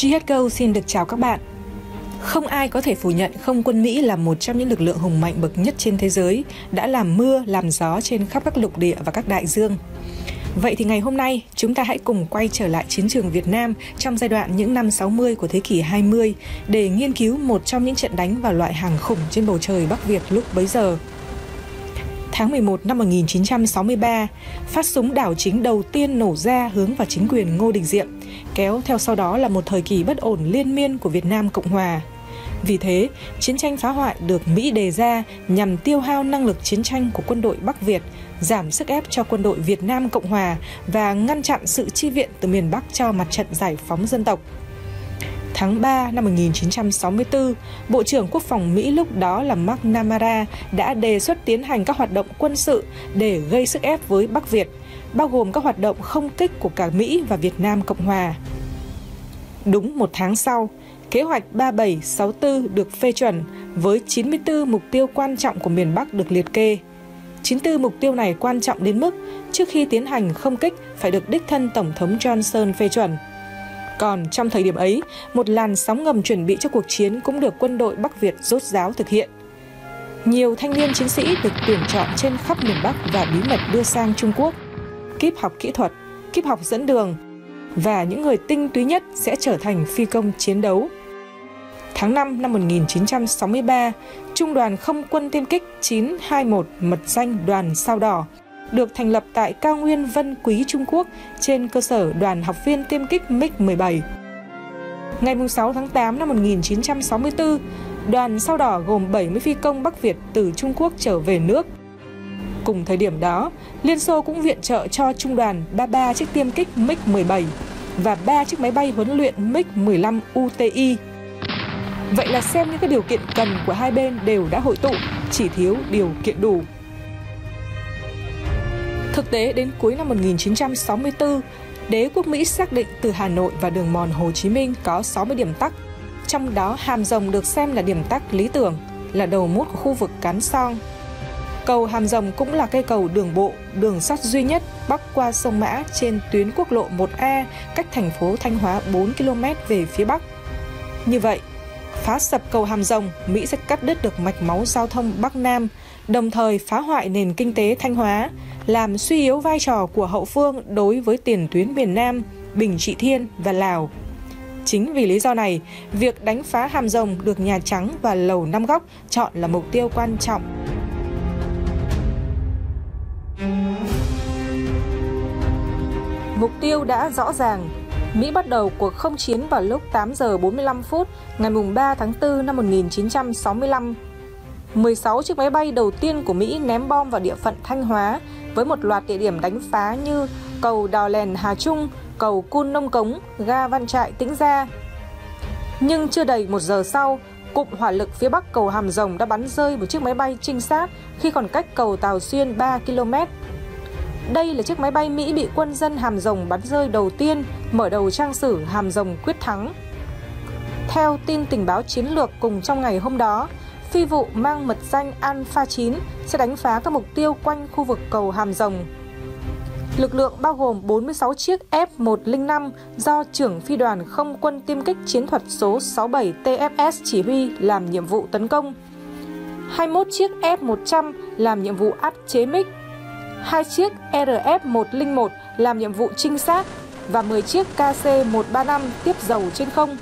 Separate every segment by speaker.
Speaker 1: GHGO xin được chào các bạn. Không ai có thể phủ nhận không quân Mỹ là một trong những lực lượng hùng mạnh bậc nhất trên thế giới, đã làm mưa, làm gió trên khắp các lục địa và các đại dương. Vậy thì ngày hôm nay, chúng ta hãy cùng quay trở lại chiến trường Việt Nam trong giai đoạn những năm 60 của thế kỷ 20 để nghiên cứu một trong những trận đánh vào loại hàng khủng trên bầu trời Bắc Việt lúc bấy giờ. Tháng 11 năm 1963, phát súng đảo chính đầu tiên nổ ra hướng vào chính quyền Ngô Đình Diệm, kéo theo sau đó là một thời kỳ bất ổn liên miên của Việt Nam Cộng Hòa. Vì thế, chiến tranh phá hoại được Mỹ đề ra nhằm tiêu hao năng lực chiến tranh của quân đội Bắc Việt, giảm sức ép cho quân đội Việt Nam Cộng Hòa và ngăn chặn sự chi viện từ miền Bắc cho mặt trận giải phóng dân tộc. Tháng 3 năm 1964, Bộ trưởng Quốc phòng Mỹ lúc đó là McNamara đã đề xuất tiến hành các hoạt động quân sự để gây sức ép với Bắc Việt, bao gồm các hoạt động không kích của cả Mỹ và Việt Nam Cộng Hòa. Đúng một tháng sau, kế hoạch 3764 được phê chuẩn với 94 mục tiêu quan trọng của miền Bắc được liệt kê. 94 mục tiêu này quan trọng đến mức trước khi tiến hành không kích phải được đích thân Tổng thống Johnson phê chuẩn. Còn trong thời điểm ấy, một làn sóng ngầm chuẩn bị cho cuộc chiến cũng được quân đội Bắc Việt rốt ráo thực hiện. Nhiều thanh niên chiến sĩ được tuyển chọn trên khắp miền Bắc và bí mật đưa sang Trung Quốc. Kíp học kỹ thuật, kíp học dẫn đường và những người tinh túy nhất sẽ trở thành phi công chiến đấu. Tháng 5 năm 1963, Trung đoàn Không quân tiêm kích 921 mật danh Đoàn Sao Đỏ được thành lập tại cao nguyên Vân Quý, Trung Quốc trên cơ sở đoàn học viên tiêm kích MiG-17. Ngày 6 tháng 8 năm 1964, đoàn Sao Đỏ gồm 70 phi công Bắc Việt từ Trung Quốc trở về nước. Cùng thời điểm đó, Liên Xô cũng viện trợ cho Trung đoàn 33 chiếc tiêm kích MiG-17 và 3 chiếc máy bay huấn luyện MiG-15 UTI. Vậy là xem những cái điều kiện cần của hai bên đều đã hội tụ, chỉ thiếu điều kiện đủ. Thực tế, đến cuối năm 1964, đế quốc Mỹ xác định từ Hà Nội và đường mòn Hồ Chí Minh có 60 điểm tắc. Trong đó, Hàm Rồng được xem là điểm tắc lý tưởng, là đầu mút của khu vực Cán Song. Cầu Hàm Rồng cũng là cây cầu đường bộ, đường sắt duy nhất bắc qua sông Mã trên tuyến quốc lộ 1A cách thành phố Thanh Hóa 4 km về phía bắc. Như vậy, phá sập cầu Hàm Rồng, Mỹ sẽ cắt đứt được mạch máu giao thông Bắc Nam, đồng thời phá hoại nền kinh tế Thanh Hóa, làm suy yếu vai trò của hậu phương đối với tiền tuyến miền Nam, Bình Trị Thiên và Lào. Chính vì lý do này, việc đánh phá Hàm Rồng được Nhà Trắng và Lầu Năm Góc chọn là mục tiêu quan trọng. Mục tiêu đã rõ ràng. Mỹ bắt đầu cuộc không chiến vào lúc 8 giờ 45 phút ngày 3 tháng 4 năm 1965. 16 chiếc máy bay đầu tiên của Mỹ ném bom vào địa phận Thanh Hóa với một loạt địa điểm đánh phá như cầu Đò Lèn Hà Trung, cầu Cun Nông Cống, ga Văn Trại Tĩnh Gia. Nhưng chưa đầy 1 giờ sau, cụm hỏa lực phía bắc cầu Hàm Rồng đã bắn rơi một chiếc máy bay trinh sát khi còn cách cầu Tàu Xuyên 3 km. Đây là chiếc máy bay Mỹ bị quân dân Hàm Rồng bắn rơi đầu tiên, mở đầu trang sử Hàm Rồng quyết thắng. Theo tin tình báo chiến lược cùng trong ngày hôm đó, phi vụ mang mật danh Alpha 9 sẽ đánh phá các mục tiêu quanh khu vực cầu Hàm Rồng. Lực lượng bao gồm 46 chiếc F-105 do trưởng phi đoàn không quân tiêm kích chiến thuật số 67 TFS chỉ huy làm nhiệm vụ tấn công, 21 chiếc F-100 làm nhiệm vụ áp chế MiG, 2 chiếc RF-101 làm nhiệm vụ trinh sát và 10 chiếc KC-135 tiếp dầu trên không.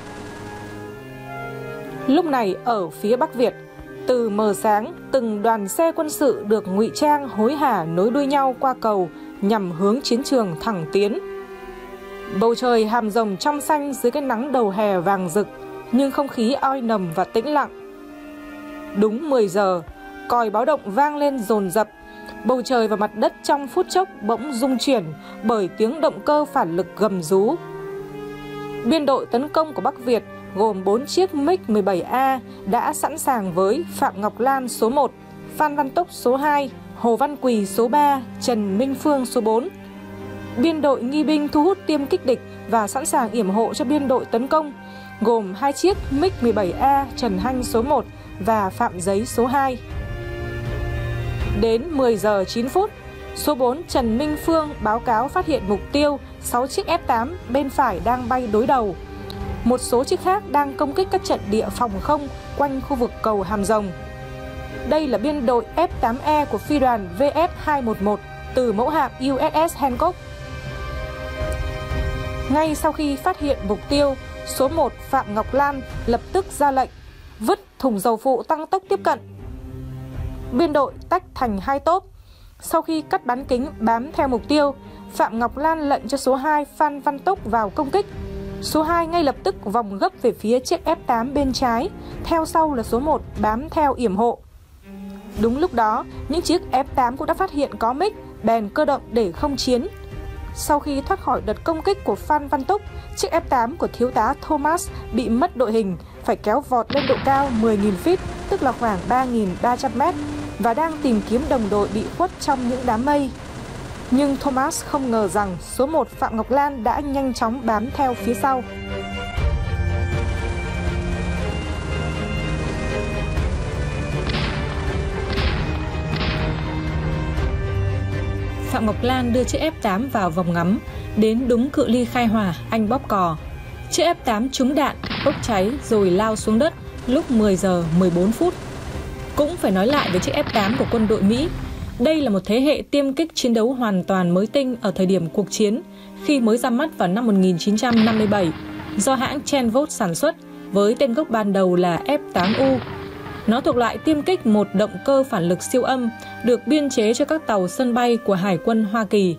Speaker 1: Lúc này ở phía Bắc Việt, từ mờ sáng, từng đoàn xe quân sự được ngụy trang hối hả nối đuôi nhau qua cầu nhằm hướng chiến trường thẳng tiến. Bầu trời Hàm Rồng trong xanh dưới cái nắng đầu hè vàng rực, nhưng không khí oi nồng và tĩnh lặng. Đúng 10 giờ, còi báo động vang lên dồn dập. Bầu trời và mặt đất trong phút chốc bỗng rung chuyển bởi tiếng động cơ phản lực gầm rú. Biên đội tấn công của Bắc Việt gồm 4 chiếc MiG-17A đã sẵn sàng với Phạm Ngọc Lan số 1, Phan Văn Tốc số 2, Hồ Văn Quỳ số 3, Trần Minh Phương số 4. Biên đội nghi binh thu hút tiêm kích địch và sẵn sàng yểm hộ cho biên đội tấn công, gồm 2 chiếc MiG-17A Trần Hanh số 1 và Phạm Giấy số 2. Đến 10 giờ 9 phút, số 4 Trần Minh Phương báo cáo phát hiện mục tiêu 6 chiếc F-8 bên phải đang bay đối đầu. Một số chiếc khác đang công kích các trận địa phòng không quanh khu vực cầu Hàm Rồng. Đây là biên đội F-8E của phi đoàn VF-211 từ mẫu hạm USS Hancock. Ngay sau khi phát hiện mục tiêu, số 1 Phạm Ngọc Lan lập tức ra lệnh vứt thùng dầu phụ tăng tốc tiếp cận. Biên đội tách thành 2 tốp. Sau khi cắt bán kính bám theo mục tiêu, Phạm Ngọc Lan lệnh cho số 2 Phan Văn Túc vào công kích. Số 2 ngay lập tức vòng gấp về phía chiếc F-8 bên trái, theo sau là số 1 bám theo yểm hộ. Đúng lúc đó, những chiếc F-8 cũng đã phát hiện có MiG, bèn cơ động để không chiến. Sau khi thoát khỏi đợt công kích của Phan Văn Túc, chiếc F-8 của thiếu tá Thomas bị mất đội hình, phải kéo vọt lên độ cao 10.000 feet, tức là khoảng 3.300 mét, và đang tìm kiếm đồng đội bị khuất trong những đám mây. Nhưng Thomas không ngờ rằng số 1 Phạm Ngọc Lan đã nhanh chóng bám theo phía sau. Phạm Ngọc Lan đưa chiếc F-8 vào vòng ngắm, đến đúng cự ly khai hỏa, anh bóp cò. Chiếc F-8 trúng đạn, bốc cháy rồi lao xuống đất lúc 10 giờ 14 phút. Cũng phải nói lại về chiếc F-8 của quân đội Mỹ. Đây là một thế hệ tiêm kích chiến đấu hoàn toàn mới tinh ở thời điểm cuộc chiến, khi mới ra mắt vào năm 1957, do hãng Chenvot sản xuất với tên gốc ban đầu là F-8U. Nó thuộc loại tiêm kích một động cơ phản lực siêu âm, được biên chế cho các tàu sân bay của Hải quân Hoa Kỳ.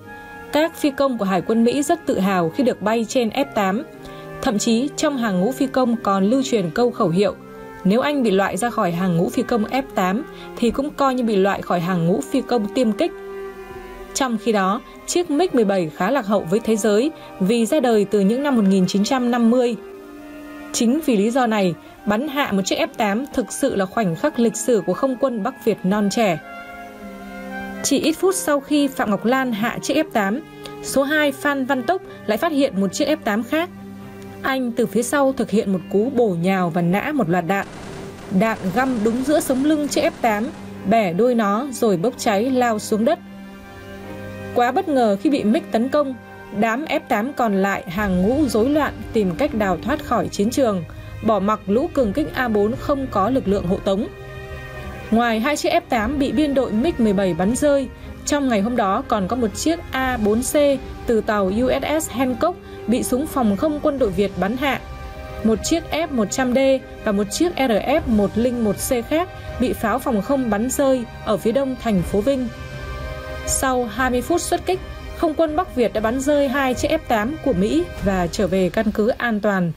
Speaker 1: Các phi công của Hải quân Mỹ rất tự hào khi được bay trên F-8. Thậm chí trong hàng ngũ phi công còn lưu truyền câu khẩu hiệu: nếu anh bị loại ra khỏi hàng ngũ phi công F-8 thì cũng coi như bị loại khỏi hàng ngũ phi công tiêm kích. Trong khi đó, chiếc MiG-17 khá lạc hậu với thế giới vì ra đời từ những năm 1950. Chính vì lý do này, bắn hạ một chiếc F-8 thực sự là khoảnh khắc lịch sử của không quân Bắc Việt non trẻ. Chỉ ít phút sau khi Phạm Ngọc Lan hạ chiếc F-8, số 2 Phan Văn Túc lại phát hiện một chiếc F-8 khác. Anh từ phía sau thực hiện một cú bổ nhào và nã một loạt đạn. Đạn găm đúng giữa sống lưng chiếc F-8, bẻ đuôi nó rồi bốc cháy lao xuống đất. Quá bất ngờ khi bị MiG tấn công, đám F-8 còn lại hàng ngũ rối loạn tìm cách đào thoát khỏi chiến trường, bỏ mặc lũ cường kích A4 không có lực lượng hộ tống. Ngoài 2 chiếc F-8 bị biên đội MiG-17 bắn rơi, trong ngày hôm đó còn có một chiếc A4C từ tàu USS Hancock bị súng phòng không quân đội Việt bắn hạ. Một chiếc F-100D và một chiếc RF-101C khác bị pháo phòng không bắn rơi ở phía đông thành phố Vinh. Sau 20 phút xuất kích, không quân Bắc Việt đã bắn rơi 2 chiếc F-8 của Mỹ và trở về căn cứ an toàn.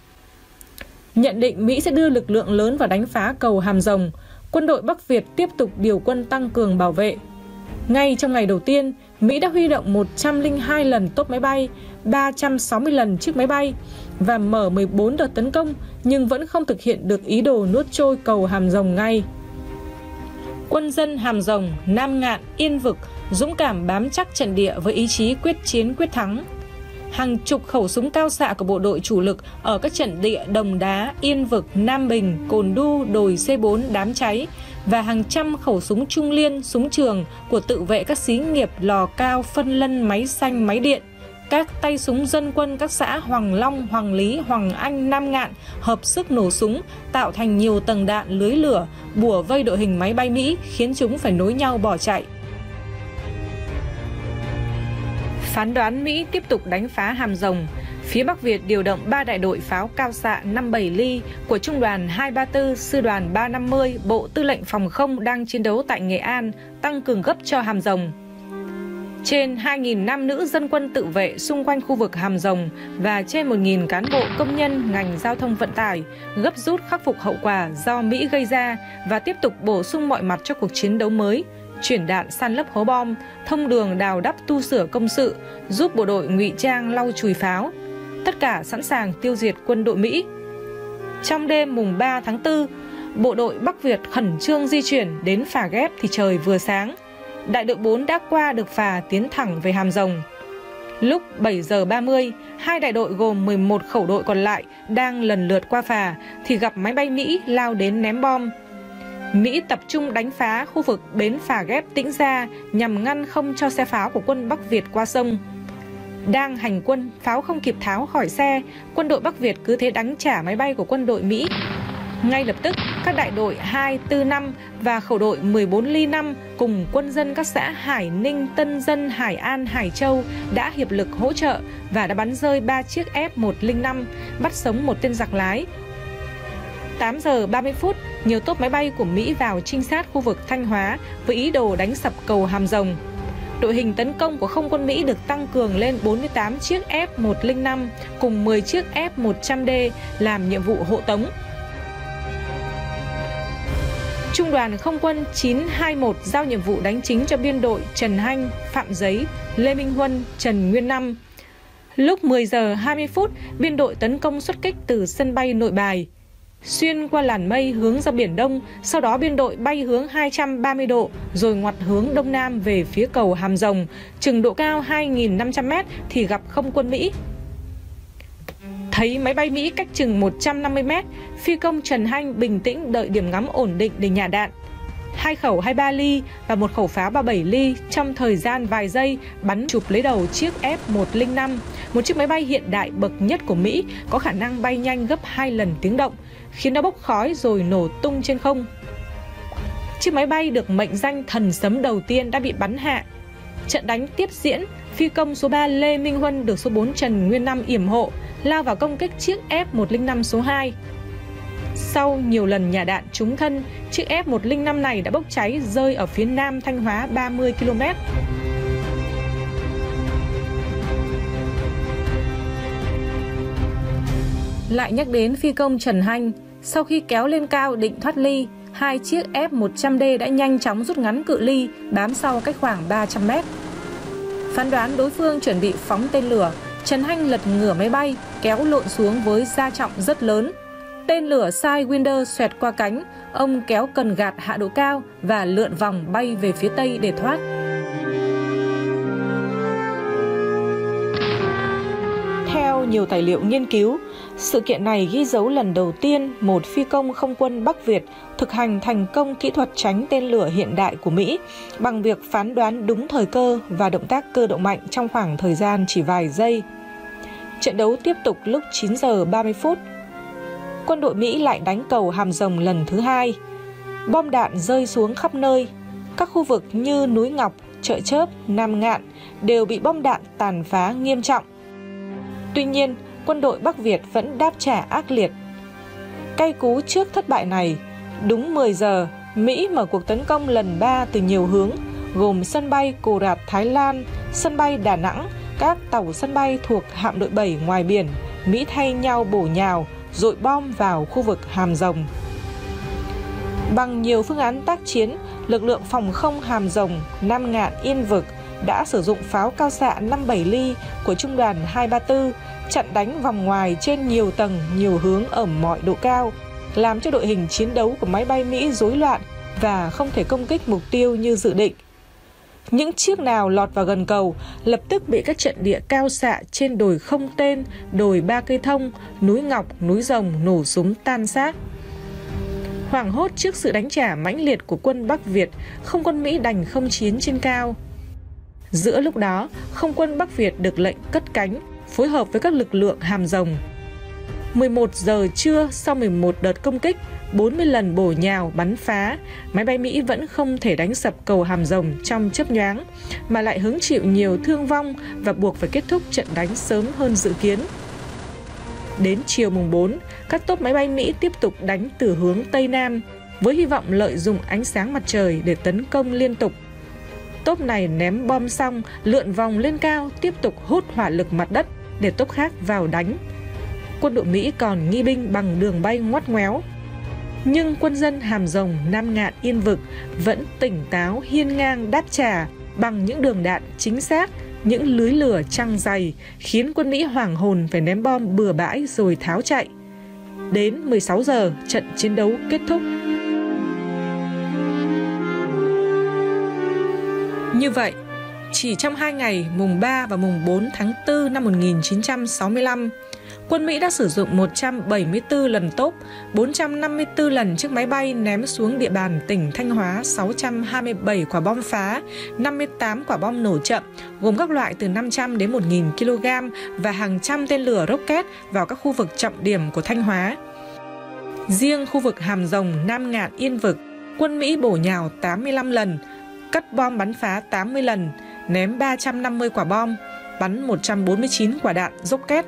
Speaker 1: Nhận định Mỹ sẽ đưa lực lượng lớn vào đánh phá cầu Hàm Rồng, quân đội Bắc Việt tiếp tục điều quân tăng cường bảo vệ. Ngay trong ngày đầu tiên, Mỹ đã huy động 102 lần tốp máy bay, 360 lần chiếc máy bay và mở 14 đợt tấn công, nhưng vẫn không thực hiện được ý đồ nuốt trôi cầu Hàm Rồng ngay. Quân dân Hàm Rồng, Nam Ngạn, Yên Vực dũng cảm bám chắc trận địa với ý chí quyết chiến quyết thắng. Hàng chục khẩu súng cao xạ của bộ đội chủ lực ở các trận địa Đồng Đá, Yên Vực, Nam Bình, Cồn Đu, đồi C4 đám cháy và hàng trăm khẩu súng trung liên, súng trường của tự vệ các xí nghiệp Lò Cao, Phân Lân, Máy Xanh, Máy Điện. Các tay súng dân quân các xã Hoàng Long, Hoàng Lý, Hoàng Anh, Nam Ngạn hợp sức nổ súng, tạo thành nhiều tầng đạn lưới lửa, bủa vây đội hình máy bay Mỹ, khiến chúng phải nối nhau bỏ chạy. Phán đoán Mỹ tiếp tục đánh phá Hàm Rồng. Phía Bắc Việt điều động 3 đại đội pháo cao xạ 57 ly của Trung đoàn 234, Sư đoàn 350, Bộ Tư lệnh Phòng không đang chiến đấu tại Nghệ An, tăng cường gấp cho Hàm Rồng. Trên 2.000 nam nữ dân quân tự vệ xung quanh khu vực Hàm Rồng và trên 1.000 cán bộ công nhân ngành giao thông vận tải gấp rút khắc phục hậu quả do Mỹ gây ra và tiếp tục bổ sung mọi mặt cho cuộc chiến đấu mới, chuyển đạn san lấp hố bom, thông đường đào đắp tu sửa công sự, giúp bộ đội ngụy trang lau chùi pháo. Tất cả sẵn sàng tiêu diệt quân đội Mỹ. Trong đêm mùng 3 tháng 4, bộ đội Bắc Việt khẩn trương di chuyển đến Phà Ghép thì trời vừa sáng. Đại đội 4 đã qua được phà tiến thẳng về Hàm Rồng. Lúc 7 giờ 30, hai đại đội gồm 11 khẩu đội còn lại đang lần lượt qua phà thì gặp máy bay Mỹ lao đến ném bom. Mỹ tập trung đánh phá khu vực bến Phà Ghép Tĩnh Gia nhằm ngăn không cho xe pháo của quân Bắc Việt qua sông. Đang hành quân, pháo không kịp tháo khỏi xe, quân đội Bắc Việt cứ thế đánh trả máy bay của quân đội Mỹ. Ngay lập tức, các đại đội 2, 4, 5 và khẩu đội 14 Ly 5 cùng quân dân các xã Hải Ninh, Tân Dân, Hải An, Hải Châu đã hiệp lực hỗ trợ và đã bắn rơi 3 chiếc F-105, bắt sống một tên giặc lái. 8 giờ 30 phút, nhiều tốp máy bay của Mỹ vào trinh sát khu vực Thanh Hóa với ý đồ đánh sập cầu Hàm Rồng. Đội hình tấn công của không quân Mỹ được tăng cường lên 48 chiếc F-105 cùng 10 chiếc F-100D làm nhiệm vụ hộ tống. Trung đoàn Không quân 921 giao nhiệm vụ đánh chính cho biên đội Trần Hanh, Phạm Giấy, Lê Minh Huân, Trần Nguyên Năm. Lúc 10 giờ 20 phút, biên đội tấn công xuất kích từ sân bay Nội Bài, xuyên qua làn mây hướng ra Biển Đông, sau đó biên đội bay hướng 230 độ rồi ngoặt hướng Đông Nam về phía cầu Hàm Rồng, chừng độ cao 2.500m thì gặp không quân Mỹ. Thấy máy bay Mỹ cách chừng 150m, phi công Trần Hanh bình tĩnh đợi điểm ngắm ổn định để nhả đạn. 2 khẩu 23 ly và 1 khẩu pháo 37 ly trong thời gian vài giây bắn chụp lấy đầu chiếc F-105, một chiếc máy bay hiện đại bậc nhất của Mỹ có khả năng bay nhanh gấp 2 lần tiếng động, khiến nó bốc khói rồi nổ tung trên không. Chiếc máy bay được mệnh danh thần sấm đầu tiên đã bị bắn hạ. Trận đánh tiếp diễn, phi công số 3 Lê Minh Huân được số 4 Trần Nguyên Năm yểm hộ, lao vào công kích chiếc F-105 số 2. Sau nhiều lần nhả đạn trúng thân, chiếc F-105 này đã bốc cháy rơi ở phía nam Thanh Hóa 30 km. Lại nhắc đến phi công Trần Hanh, sau khi kéo lên cao định thoát ly, 2 chiếc F-100D đã nhanh chóng rút ngắn cự ly, bám sau cách khoảng 300m. Phán đoán đối phương chuẩn bị phóng tên lửa, Trần Hanh lật ngửa máy bay, kéo lộn xuống với gia trọng rất lớn. Tên lửa Sidewinder xoẹt qua cánh, ông kéo cần gạt hạ độ cao và lượn vòng bay về phía tây để thoát. Theo nhiều tài liệu nghiên cứu, sự kiện này ghi dấu lần đầu tiên một phi công không quân Bắc Việt thực hành thành công kỹ thuật tránh tên lửa hiện đại của Mỹ bằng việc phán đoán đúng thời cơ và động tác cơ động mạnh trong khoảng thời gian chỉ vài giây. Trận đấu tiếp tục lúc 9 giờ 30 phút. Quân đội Mỹ lại đánh cầu Hàm Rồng lần thứ 2. Bom đạn rơi xuống khắp nơi. Các khu vực như núi Ngọc, Chợ Chớp, Nam Ngạn đều bị bom đạn tàn phá nghiêm trọng. Tuy nhiên, quân đội Bắc Việt vẫn đáp trả ác liệt. Cay cú trước thất bại này, đúng 10 giờ, Mỹ mở cuộc tấn công lần 3 từ nhiều hướng, gồm sân bay Cồ Rạt, Thái Lan, sân bay Đà Nẵng, các tàu sân bay thuộc hạm đội 7 ngoài biển. Mỹ thay nhau bổ nhào, dội bom vào khu vực Hàm Rồng. Bằng nhiều phương án tác chiến, lực lượng phòng không Hàm Rồng, Nam Ngạn, Yên Vực đã sử dụng pháo cao xạ 57 ly của Trung đoàn 234 chặn đánh vòng ngoài trên nhiều tầng, nhiều hướng ở mọi độ cao, làm cho đội hình chiến đấu của máy bay Mỹ rối loạn và không thể công kích mục tiêu như dự định. Những chiếc nào lọt vào gần cầu lập tức bị các trận địa cao xạ trên đồi Không Tên, đồi Ba Cây Thông, núi Ngọc, núi Rồng nổ súng tan xác. Hoảng hốt trước sự đánh trả mãnh liệt của quân Bắc Việt, không quân Mỹ đành không chiến trên cao. Giữa lúc đó, không quân Bắc Việt được lệnh cất cánh, phối hợp với các lực lượng Hàm Rồng. 11 giờ trưa, sau 11 đợt công kích, 40 lần bổ nhào bắn phá, máy bay Mỹ vẫn không thể đánh sập cầu Hàm Rồng trong chớp nhoáng, mà lại hứng chịu nhiều thương vong và buộc phải kết thúc trận đánh sớm hơn dự kiến. Đến chiều mùng 4, các tốp máy bay Mỹ tiếp tục đánh từ hướng Tây Nam, với hy vọng lợi dụng ánh sáng mặt trời để tấn công liên tục. Tốp này ném bom xong, lượn vòng lên cao, tiếp tục hút hỏa lực mặt đất để tốp khác vào đánh. Quân đội Mỹ còn nghi binh bằng đường bay ngoắt ngoéo. Nhưng quân dân Hàm Rồng, Nam Ngạn, Yên Vực vẫn tỉnh táo hiên ngang đáp trả bằng những đường đạn chính xác, những lưới lửa trăng dày, khiến quân Mỹ hoảng hồn phải ném bom bừa bãi rồi tháo chạy. Đến 16 giờ, trận chiến đấu kết thúc. Như vậy, chỉ trong 2 ngày mùng 3 và mùng 4 tháng 4 năm 1965, Quân Mỹ đã sử dụng 174 lần tốp, 454 lần chiếc máy bay ném xuống địa bàn tỉnh Thanh Hóa 627 quả bom phá, 58 quả bom nổ chậm, gồm các loại từ 500 đến 1.000 kg và hàng trăm tên lửa rocket vào các khu vực trọng điểm của Thanh Hóa. Riêng khu vực Hàm Rồng, Nam Ngạn, Yên Vực, quân Mỹ bổ nhào 85 lần, cất bom bắn phá 80 lần, ném 350 quả bom, bắn 149 quả đạn rocket.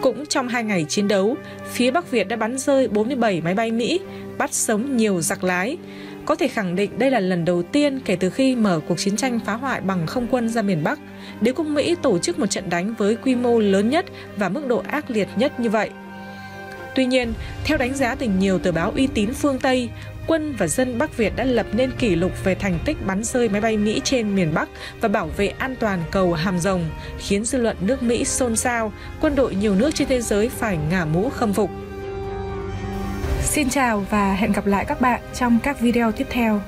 Speaker 1: Cũng trong 2 ngày chiến đấu, phía Bắc Việt đã bắn rơi 47 máy bay Mỹ, bắt sống nhiều giặc lái. Có thể khẳng định đây là lần đầu tiên kể từ khi mở cuộc chiến tranh phá hoại bằng không quân ra miền Bắc, đế quốc Mỹ tổ chức một trận đánh với quy mô lớn nhất và mức độ ác liệt nhất như vậy. Tuy nhiên, theo đánh giá từ nhiều tờ báo uy tín phương Tây, quân và dân Bắc Việt đã lập nên kỷ lục về thành tích bắn rơi máy bay Mỹ trên miền Bắc và bảo vệ an toàn cầu Hàm Rồng, khiến dư luận nước Mỹ xôn xao, quân đội nhiều nước trên thế giới phải ngả mũ khâm phục. Xin chào và hẹn gặp lại các bạn trong các video tiếp theo.